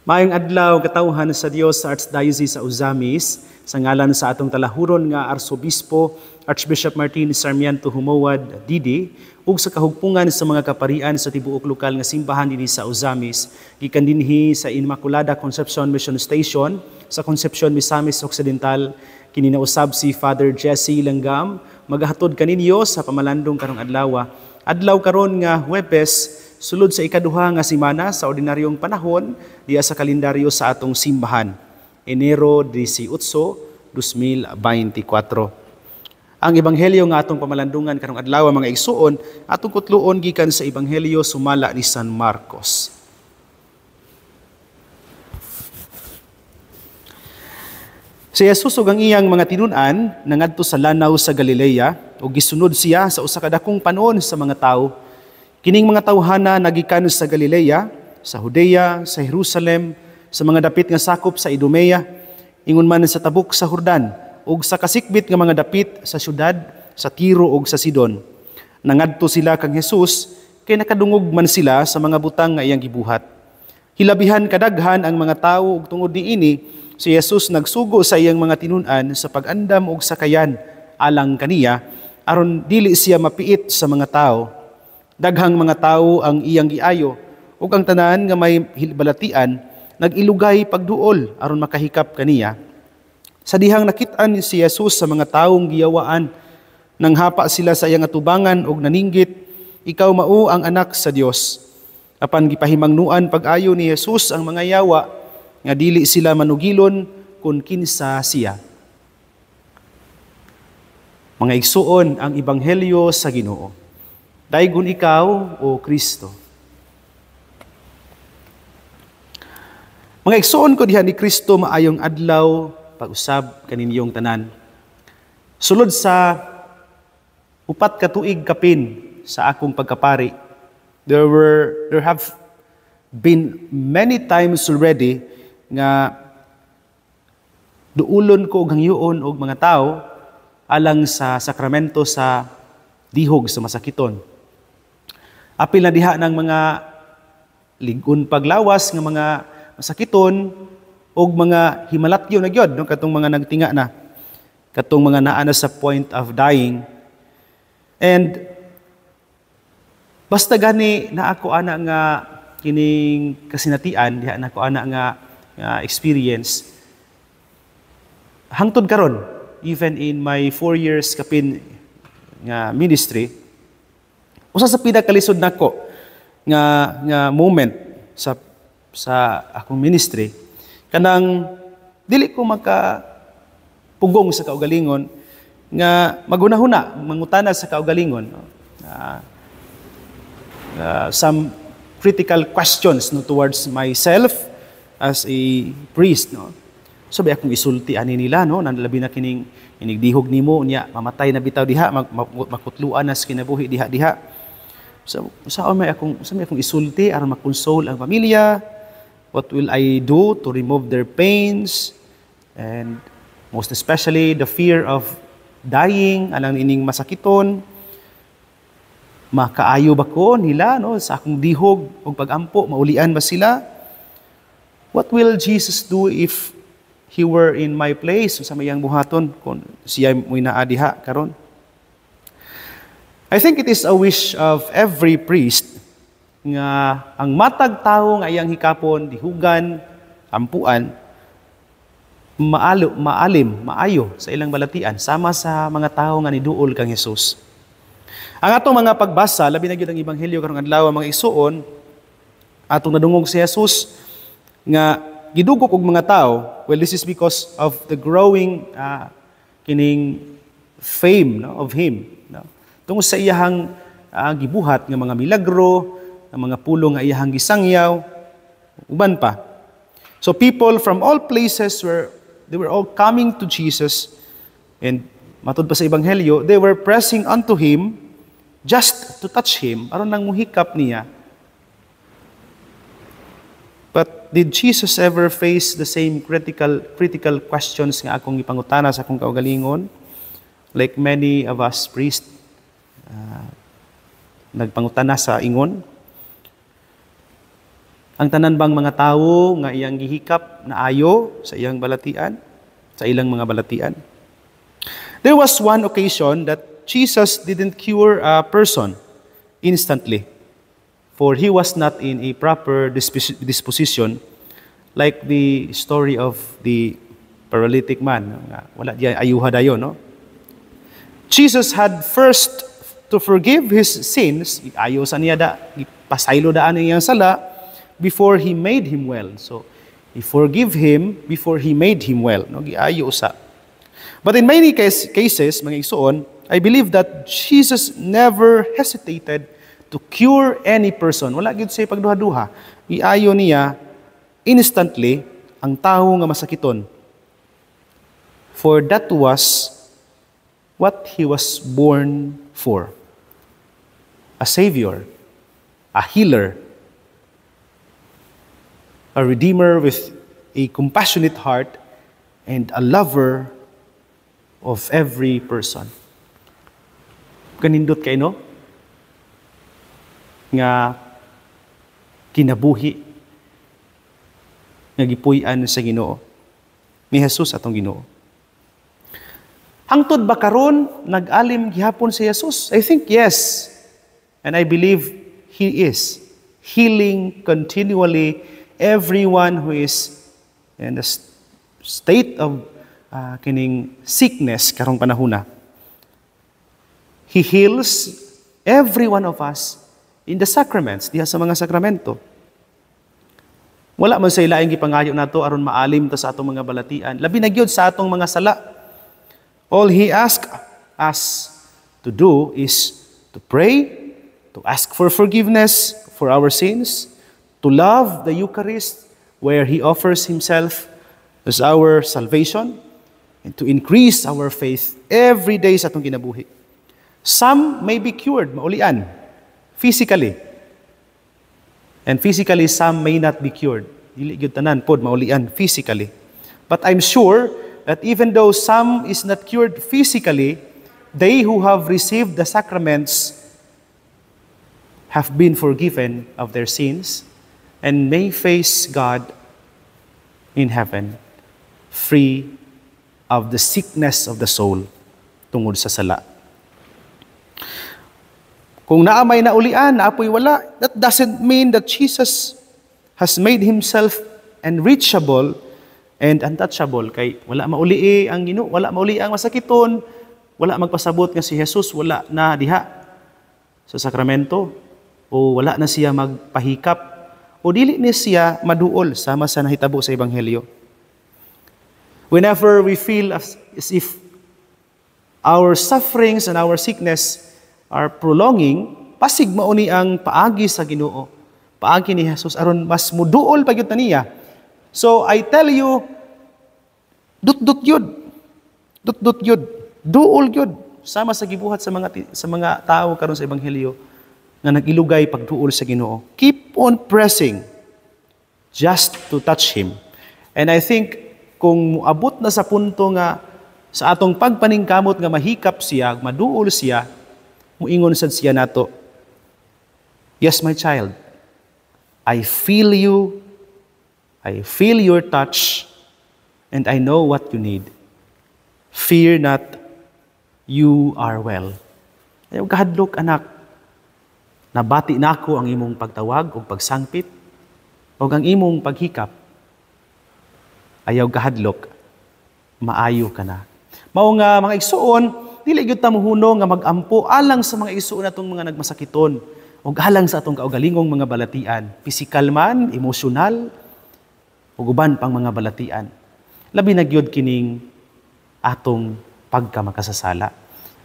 Maayong adlaw katawhan sa Dios sa Archdiocese sa Uzamis, sa ngalan sa atong talahuron nga Arsobispo Archbishop Martin Sarmiento Humawad Didi, ug sa kahugpungan sa mga kaparian sa tibuok lokal nga simbahan dinhi sa Uzamis, gikan dinhi sa Immaculada Concepcion Mission Station sa Concepcion, Misamis Occidental, kini nausab si Father Jesse Langgam, magahatod kaninyo sa pamalandong karong adlaw. Adlaw karon nga Huwebes, sulod sa ikaduha nga semana sa ordinaryong panahon diya sa kalendaryo sa atong simbahan, Enero 18, 2024. Ang ebanghelyo nga atong pamalandungan karong adlaw mga igsuon, atong kutluon gikan sa ebanghelyo sumala ni San Marcos. Si Jesus ug ang iyang mga tinun-an nangadto sa lanaw sa Galilea ug gisunod siya sa usa ka dakong panon sa mga tawo. Kining mga tawhana nagikan sa Galilea, sa Judea, sa Jerusalem, sa mga dapit nga sakop sa Idumea, ingon man sa tabok sa Jordan, ug sa kasikbit nga mga dapit sa syudad, sa Tiro ug sa Sidon. Nangadto sila kang Jesus, kay nakadungog man sila sa mga butang nga iyang gibuhat. Hilabihan kadaghan ang mga tawo ug tungod niini, si Jesus nagsugo sa iyang mga tinun-an sa pag-andam ug sakayan alang kaniya, aron dili siya mapiit sa mga tao. Daghang mga tao ang iyang giayo, ug ang tanan nga may balatian nag-ilugay pagduol aron makahikap kaniya. Sa dihang nakit-an si Jesus sa mga taong giyawaan, nanghapa sila sa iyang atubangan ug naninggit, "Ikaw mao ang anak sa Dios." Apan gipahimangnuan pag-ayo ni Jesus ang mga yawa nga dili sila manugilon kun kinsa siya. Mga igsuon, ang ebanghelyo sa Ginoo. Daygon ikaw, O Kristo. Mga igsuon ko diha ni Kristo, maayong adlaw, pag-usab kaninyong tanan. Sulod sa upat ka tuig kapin sa akong pagkapari, there have been many times already nga duulon ko og hangyoon og mga tao alang sa sakramento sa dihog sa masakiton. Apil na diha ng mga ligon paglawas ng mga masakiton og mga himalatyo na gyud, no? Katong mga nagtinga na, katong mga naa na sa point of dying. And basta gani na ako ana nga kining kasinatian, diha na ako ana nga experience hangtod karon, even in my 4 years kapin nga ministry, usa sa pinakalisod nako nga moment sa akong ministry, kanang dili ko makapugong sa kaugalingon nga magunahuna mangutana sa kaugalingon, no? Some critical questions, no, towards myself as a priest, no. So akong isulti ani nila, no, nanlabi na kining inigdihog nimo nya mamatay na bitaw diha, makutluan na sa kinabuhi diha. So sa may akong isulti aron makonsole ang pamilya. What will I do to remove their pains, and most especially the fear of dying alang ining masakiton? Makaayo ba ko nila, no, sa akong dihog ug pagampo, maulian ba sila? What will Jesus do if He were in my place sa mayang buhaton kung siya mo'y naadiha karon? I think it is a wish of every priest nga ang matag tawo nga iyang hikapon, dihugan, ampuan, maayo sa ilang balatian sama sa mga tawo nga niduol kang Jesus. Ang atong mga pagbasa, labi na gyud ang ebanghelyo karong adlaw mga igsuon, atong nadungog si Jesus nga gidugok og mga tao. Well, this is because of the growing kining fame, no, of him, no? Tungod sa iyahang gibuhat nga mga milagro, ang mga pulong nga iyahang gisangyaw, uban pa. So people from all places they were all coming to Jesus, and matud pa sa ebanghelyo, they were pressing unto him just to touch him, aron lang muhikap niya. But did Jesus ever face the same critical questions nga akong ipangutana sa akong kaugalingon? Like many of us priests, nagpangutana sa ingon. Ang tanan bang mga tawo nga iyang gihikap na ayo sa iyang balatian, sa ilang mga balatian? There was one occasion that Jesus didn't cure a person instantly, for he was not in a proper disposition, like the story of the paralytic man. Wala diya ayuha dayon, no? Jesus had first to forgive his sins, ayo sa niya da, pasaylo daan ang iyang sala, before he made him well. So, he forgive him before he made him well. No? Giayo sa. But in many cases, mga igsoon, I believe that Jesus never hesitated to cure any person. Wala gyud say pagduha-duha. Giayo niya instantly ang tawo nga masakiton. For that was what he was born for. A savior, a healer, a redeemer with a compassionate heart and a lover of every person. Kanindot kay no? Nga kinabuhi nga gipuy-an sa Ginoo ni Jesus atong Ginoo. Hangtod ba karon nag-alim gihapon si Jesus? I think yes. And I believe He is healing continually everyone who is in the state of kining sickness karong panahona. He heals every one of us in the sacraments, diha sa mga sakramento. Wala man sa ilaing gipangayo nato aron maalim ta sa atong mga balatian. Labi na gyud sa atong mga sala. All He asks us to do is to pray, to ask for forgiveness for our sins, to love the Eucharist, where He offers Himself as our salvation, and to increase our faith every day sa atong kinabuhi. Some may be cured, maulian, physically. And physically, some may not be cured. Dili gyud tanan pod maulian physically. But I'm sure that even though some is not cured physically, they who have received the sacraments have been forgiven of their sins and may face God in heaven, free of the sickness of the soul tungod sa sala. Kung naamay na ulian, naapoy wala, that doesn't mean that Jesus has made Himself unreachable and untouchable. Kay wala mauli ang Ginoo, wala mauli ang masakiton, wala magpasabot nga si Jesus, wala na diha sa sakramento, o wala na siya magpahikap, o dili ni siya maduol sama sa nahitabo sa Ebanghelyo. Whenever we feel as if our sufferings and our sickness are prolonging, pasig mauni ang paagi sa Ginoo, paagi ni Jesus, aron mas muduol pagyud niya. So I tell you, dut yud, duol yud, sama sa gibuhat sa mga tao karon sa Ebanghelyo nga nag-ilugay pagduol sa Ginoo. Keep on pressing just to touch Him. And I think kung muabot na sa punto nga sa atong pagpaningkamot nga mahikap siya, maduol siya, muingon sad siya nato, "Yes, my child, I feel you, I feel your touch, and I know what you need. Fear not, you are well." Ayaw kahadlok, anak. Nabati nako ang imong pagtawag o pagsangpit o ang imong paghikap. Ayaw kahadlok, maayo ka na. Mao nga mga igsuon, dili gyud ta mohuno nga magampo alang sa mga igsuon natong mga nagmasakiton o alang sa atong kaugalingong mga balatian, pisikal man, emosyonal, o uban pang mga balatian. Labi na gyud kining atong pagkamakasasala.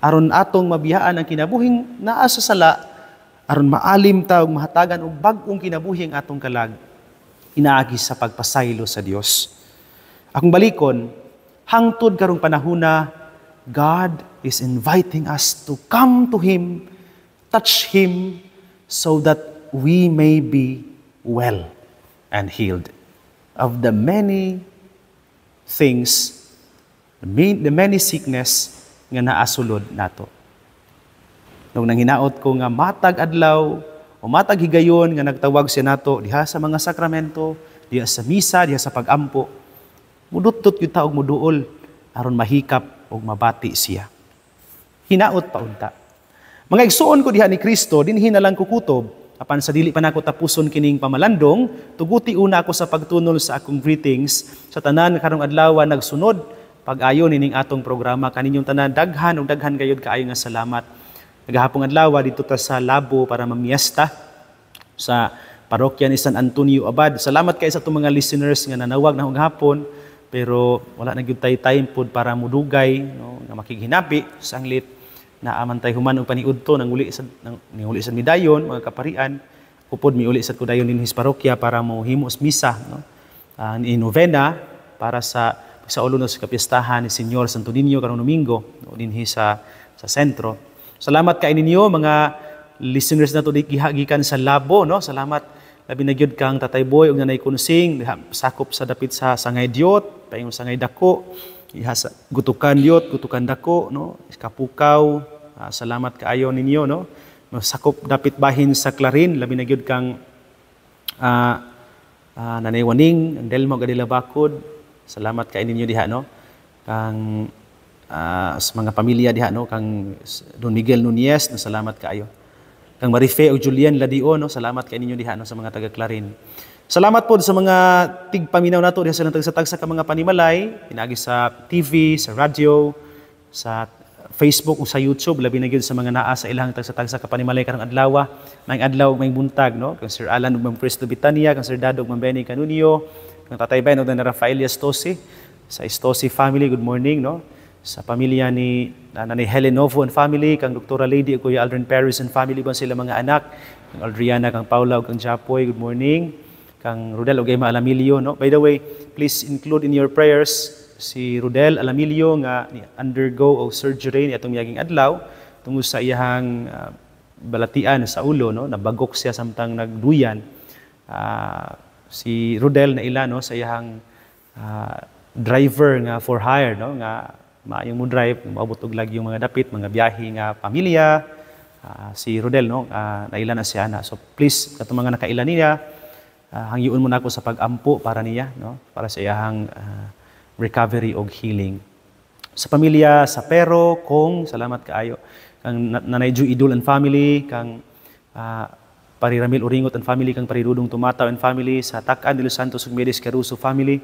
Aron atong mabiyaan ang kinabuhing naa sa sala, aron maalim ta og mahatagan og bag-ong kinabuhi ang atong kalag, inaagi sa pagpasaylo sa Dios. Akong balikon, hangtod karong panahona, God is inviting us to come to Him, touch Him, so that we may be well and healed of the many things, the many sickness nga naasulod nato. Nung nanghinaot ko nga matag adlaw Umatag higayon nga nagtawag siya nato diha sa mga sakramento, diha sa misa, diha sa pagampo. Mudutot yung taog muduol aron mahikap o mabati siya. Hinaot pa unta. Mga igsuon ko diha ni Kristo, dinhi na lang kukutob, apan sa dili pa nako tapuson kining pamalandong, tuguti una ako sa pagtunol sa akong greetings sa tanan karong adlaw nagsunod pag-ayo nining atong programa kaninyong tanan daghan ug daghan gayud kaayo nga salamat. Nagahapong adlaw dito ta sa Labo para mamiesta sa parokya ni San Antonio Abad. Salamat kay sa itong mga listeners nga nanawag na hapon pero wala na gyud tay time pod para mudugay no nga makighinapi sa anglit na amantay human og paniudto nang uli sa midayon mga kaparian upod miuli sa kudayon dinhi sa parokya para mohimo misa no ni novena para sa ulo sa kapistahan ni Senyor Santo Niño karong Domingo no, dinhi sa sentro. Salamat kay ninyo mga listeners nato gikan sa Labo no. Salamat labi na gyud kang Tatay Boy ug Nanay Kunsing sakop sa dapit sa Sangay Diot, paingon Sangay Dako, iha sa Gutukan Diot, Gutukan Dako no, Kapukaw. Salamat kaayo ninyo no. Sakop dapit bahin sa Clarin, labi na gyud kang Nanay Waning, ang Delmo Gadila Bakod. Salamat kay ninyo diha no. Kang sa mga pamilya diha no kang Don Miguel Nunez na salamat kaayo. Kang Marife ug Julian Ladio no salamat kay ninyo diha no sa mga taga Clarin. Salamat po sa mga tigpaminaw nato diha sa tagsa-tagsa ka mga panimalay pinagi sa TV, sa radio, sa Facebook o sa YouTube labi na gyud sa mga naa sa ilang tagsa-tagsa ka panimalay karong adlaw, maayong adlaw ug maayong buntag no kang Sir Alan ug Ma'am Cristo Bitania, kang Sir Dado ug Ma'am Benny Canunio, kang Tatay Ben ug Nanay Rafael Estosi sa Estosi family, good morning no. Sa pamilya ni Nanay Helen Novo and family, kang Dr. Lady ug Kuya Aldrin Paris and family ba sila mga anak, kang Aldriana, kang Paula ug kang Japoy, good morning. Kang Rodel ug Emma Alamilio no. By the way, please include in your prayers si Rodel Alamilio nga ni undergo og surgery ni atong miyaging adlaw tungod sa iyang balatian sa ulo no, nabagok siya samtang nagduyan. Si Rodel na ila no sa iyang driver nga for hire no nga maayong mo drive, maabot og lagi yung mga dapit, mga biyahe nga pamilya. Si Rodel no, naila na siya na. So please, katong mga nakaila niya, hangyoon mo na ako sa pag-ampo para niya, no? Para sa iyang recovery og healing. Sa pamilya sa Pero, Kong, salamat kaayo. Kang Nanay Ju Idol and family, kang Pariramil Uringot and family, kang Parirudong Tumataw and family, sa Takan de los Santos ug Medis Caruso family,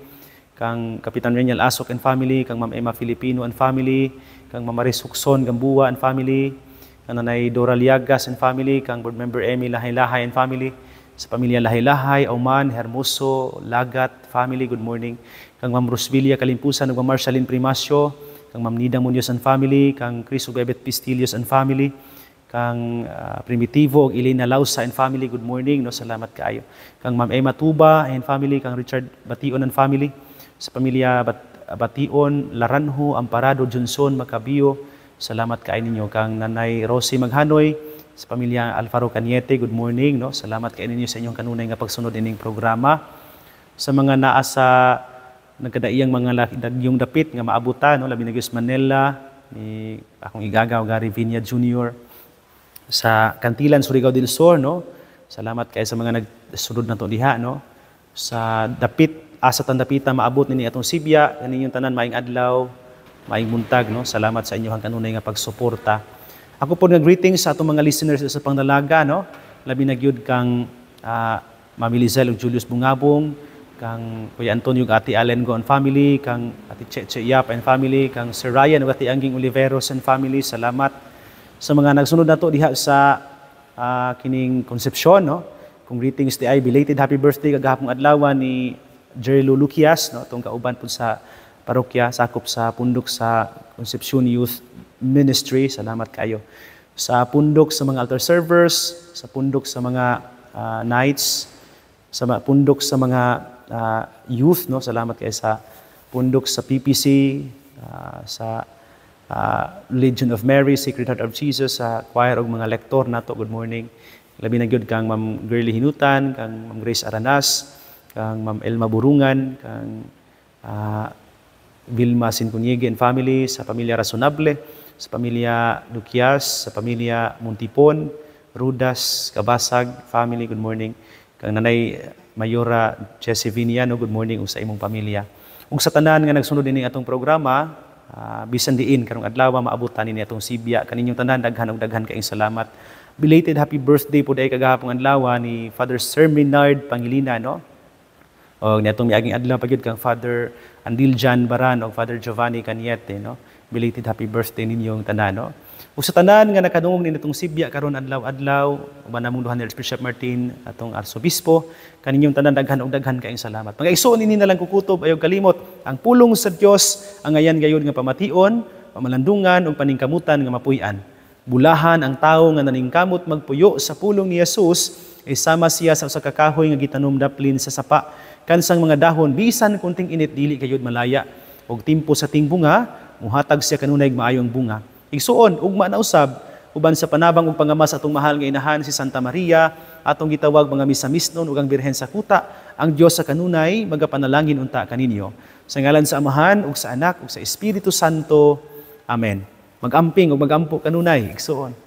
kang Kapitan Renial Asok and family, kang Ma'am Emma Filipino and family, kang Ma'am Maris Huxon Gambua and family, kang Nanay Dora Liagas and family, kang Board Member Emmy Lahay-Lahay and family, sa pamilya Lahay-Lahay, Auman, Hermoso, Lagat family, good morning, kang Ma'am Rosvilla Kalimpusan ug Ma'am Marceline Primasio, kang Ma'am Nida Munoz and family, kang Chris Bebet Pistilios and family, kang Primitivo ug Elena Lausa and family, good morning, no, salamat kaayo. Kang Ma'am Emma Tuba and family, kang Richard Bation and family, sa pamilya Bation, Laranjo, Amparado, Johnson, Macabio, salamat kay ninyo. Kang Nanay Rosie Maghanoy, sa pamilya Alfaro Cañete, good morning. No? Salamat kay ninyo sa inyong kanunay nga pagsunod ining programa. Sa mga naa sa nagkadaiyang mga dagyong dapit nga maabutan, no? Labi na Gius Manila, ni akong igagaw, Gary Viña Jr., sa Kantilan, Surigao del Sur, no? Salamat kay sa mga nagsunod na to diha, no? Sa dapit asa tandapita maabot nini atong Sibya kaninyong tanan maayong adlaw, maayong buntag no. Salamat sa inyong kanunay nga pagsuporta. Ako po greetings sa atong mga listeners sa Pangdalaga no. Labi na gyud kang Mami Lizel ug Julius Bungabong, kang Kuya Antonio ug Ate Allen Go and family, kang Ate Cheche Yap and family, kang Sir Ryan ug Ate Angging Oliveros and family. Salamat sa mga nagsunod nato diha sa kining Concepcion no. Kung greetings di ay belated happy birthday kagahapong adlaw ni Jerry Lulukias, no, itong kauban po sa parokya, sakop sa pundok sa Concepcion Youth Ministry. Salamat kayo. Sa pundok sa mga altar servers, sa pundok sa mga nights, sa pundok sa mga youth, no, salamat kayo sa pundok sa PPC, sa Legion of Mary, Sacred Heart of Jesus, sa choir og mga lektor nato. Good morning. Labi na gyud kang Ma'am Girly Hinutan, kang Ma'am Grace Aranas, kang Ma'am Elma Burungan, kang Vilma Sincuniege and family, sa pamilya Razonable, sa pamilya Luquias, sa pamilya Montipon, Rudas Kabasag family, good morning. Kang Nanay Mayora Jessie Viniano, good morning ug sa imong pamilya. Ug sa tanan nga nagsunod ini atong programa, bisan diin karong adlaw maabutan ni atong Sibya, kaninyong tanan daghan ug daghan kaayong salamat. Belated happy birthday po day kagahapon adlaw ni Father Sir Menard Pangilinan, no? O niatong miaging adlaw pagyud kang Father Andiljan Baran o Father Giovanni Caniete, no? Belated happy birthday ninyong tanan, no? Ug sa tanan nga nakadungog ni natong Sibya karon adlaw-adlaw, uban namong duha ni Bishop Martin atong arsobispo, kaninyong tanan daghan ug daghan kaayong salamat. Mga igsoon ini na lang kukutob ayog kalimot ang pulong sa Dios ang ayan gayud nga pamation, pamalandungan ug paningkamutan nga mapuy-an. Bulahan ang tawo nga naningkamot magpuyo sa pulong ni Jesus, isama siya sa usa ka kahoy nga gitanom daplin sa sapa. Kansang mga dahon bisan kunting init dili kayud malaya, og timpo sa ting bunga muhatag siya kanunay maayong bunga. Igsuon ugma na usab uban sa panabang ug pangamas atong mahal nga inahan si Santa Maria, atong gitawag mga misamisnon ug ang Birhen sa Kuta, ang Dios sa kanunay magapanalangin unta kaninyo. Sa ngalan sa Amahan ug sa Anak ug sa Espiritu Santo. Amen. Magamping ug magampo kanunay igsuon.